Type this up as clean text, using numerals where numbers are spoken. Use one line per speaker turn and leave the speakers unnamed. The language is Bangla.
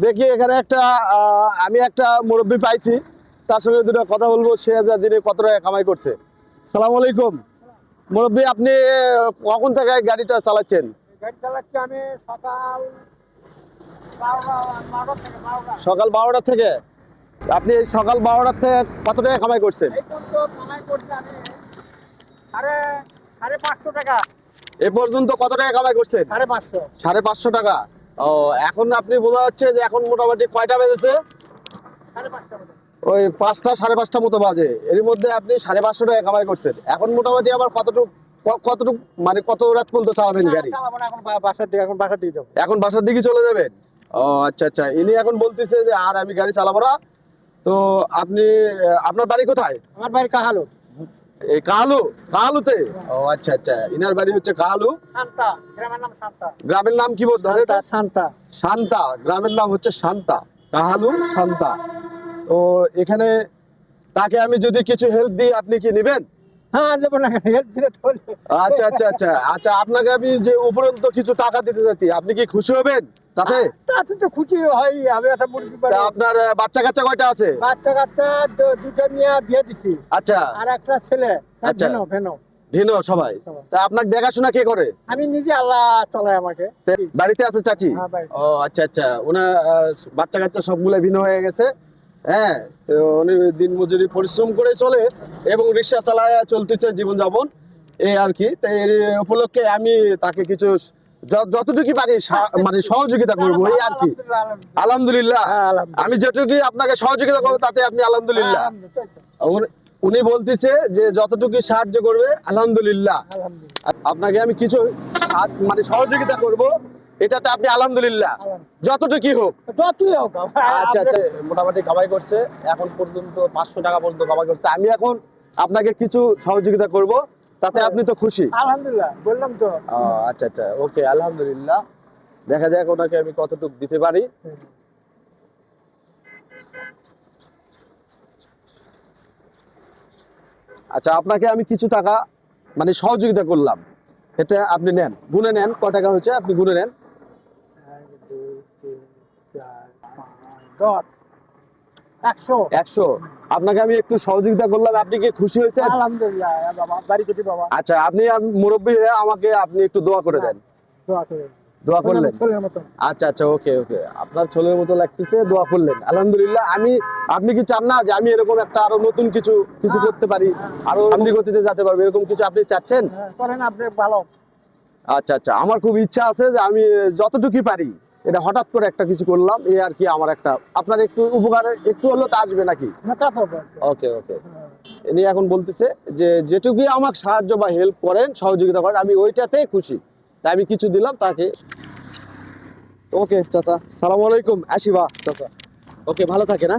দেখি এখানে একটা আমি একটা মুরব্বি পাইছি, তার সঙ্গে দুটো কথা বলবো। সে দিনে কত টাকা কামাই করছে। সালাম আলাইকুম মুরব্বি, আপনি কখন থেকে গাড়িটা চালাচ্ছেন?
গাড়ি চালাচ্ছি আমি
সকাল 12টা থেকে। আপনি এই সকাল 12টা থেকে কত টাকা কামাই করছেন?
এই পর্যন্ত কামাই করছি আমি সাড়ে 500 টাকা।
এ পর্যন্ত কত টাকা কামাই করছেন?
550।
550 টাকা। ও, এখন আপনি বোঝা যাচ্ছে যে এখন মোটামুটি কয়টা বেজেছে?
550 টাকা।
ওই 5টা 5:30 মতো বাজে। এর মধ্যে আপনি 550 টাকা কামাই করছেন। এখন মোটামুটি আবার কতটুকু মানে কত রাত পর্যন্ত চালাবেন গাড়ি?
চালাবো না, এখন বাসার দিকে যাবো।
এখন বাসার দিকে চলে যাবেন? ও আচ্ছা আচ্ছা, ইনি এখন বলতেছে যে আর আমি গাড়ি চালাবো না। তো আপনি আপনার বাড়ি কোথায়?
আমার বাড়ি কাহালু।
এই কাহালুতে? ও আচ্ছা আচ্ছা, ইনার বাড়ি হচ্ছে কাহালু।
শান্তা, গ্রামের নাম শান্তা।
গ্রামের নাম কি বলতে হবে?
শান্তা।
শান্তা, গ্রামের নাম হচ্ছে শান্তা, কাহালু শান্তা। তো এখানে তাকে আমি যদি কিছু হেল্প দিই আপনি কি নেবেন?
হ্যাঁ, দেবো না, হেল্প দিলে তো বলবে।
আচ্ছা আচ্ছা আচ্ছা আচ্ছা, আপনাকে আমি যে উপরন্ত কিছু টাকা দিতে চাচ্ছি, আপনি কি খুশি হবেন তাতে?
তাতে তো খুশি হয়। আমি একটা মুরগি
তা আপনার বাচ্চা কাচ্চা কয়টা আছে?
বাচ্চা কাচ্চা দুটো মেয়ে বিয়ে দিছি,
আচ্ছা
আর একটা ছেলে।
আচ্ছা।
ভেনো।
ভিনো সবাই? তা আপনার দেখাশোনা কে করে?
আমি নিজে, আল্লাহ চালায় আমাকে।
বাড়িতে আছে চাচি?
হ্যাঁ, বাড়িতে।
ও আচ্ছা আচ্ছা, ওনার বাচ্চা কাচ্চা সবগুলো ভিন্ন হয়ে গেছে। হ্যাঁ, তো উনি দিন মজুরি পরিশ্রম করে চলে এবং রিক্সা চালায় চলতেছে জীবনযাপন, এই আর কি। তাই এর উপলক্ষে আমি তাকে কিছু যতটুকু পারি মানে সহযোগিতা করবো, এই আর কি। আলহামদুলিল্লাহ, আমি যেটুকু আপনাকে সহযোগিতা করবো তাতে আপনি আলহামদুলিল্লাহ। উনি বলতেছে যে যতটুকু সাহায্য করবে আলহামদুলিল্লাহ। আপনাকে আমি কিছু মানে সহযোগিতা করব, এটাতে আপনি আলহামদুলিল্লাহ যতটুকু হোক।
যতই হোক।
আচ্ছা আচ্ছা, মোটামুটি কামাই করছে এখন পর্যন্ত 500 টাকা পর্যন্ত কামাই করছে। আমি এখন আপনাকে কিছু সহযোগিতা করব, তাতে আপনি তো খুশি?
আলহামদুলিল্লাহ, বললাম তো।
আচ্ছা আচ্ছা, ওকে, আলহামদুলিল্লাহ। দেখা যাক ওনাকে আমি কতটুকু দিতে পারি। আচ্ছা, আপনাকে আমি কিছু টাকা মানে সহযোগিতা করলাম, এটা আপনি নেন, গুনে নেন কত টাকা হয়েছে, আপনি গুনে নেন।
1 2 3 4 5 10
100। আপনাকে আমি একটু সহযোগিতা করলাম, আপনি কি খুশি হয়েছেন?
আলহামদুলিল্লাহ বাবা, বাড়ি গেছি বাবা।
আচ্ছা, আপনি মুরব্বী হয়ে আমাকে আপনি একটু দোয়া করে দেন।
দোয়া করে।
দোয়া করলেন?
ছেলের মতো।
আচ্ছা আচ্ছা, ওকে ওকে, আপনার ছেলের মতো লাগতেছে, দোয়া করলেন, আলহামদুলিল্লাহ। আপনি কি চান না যে আমি এরকম একটা আরো নতুন কিছু করতে পারি, আরো সামনে গতিতে যেতে পারবো, এরকম কিছু আপনি চাচ্ছেন?
করেন আপনি, ভালো।
আচ্ছা আচ্ছা, আমার খুব ইচ্ছা আছে যে আমি যতটুকু পারি, এটা হঠাৎ করে একটা কিছু করলাম, এই আর কি। আমার একটা আপনার একটু উপকারে একটু হলেও তা আসবে নাকি? ওকে ওকে। ইনি এখন বলতেছে যে যেটুকু আমাকে সাহায্য বা হেল্প করেন, সহযোগিতা করেন, আমি ওইটাতেই খুশি, তাই আমি কিছু দিলাম তাকে। ওকে চাচা, সালাম আলাইকুম, আসিবা চাচা। ওকে, ভালো থাকে না?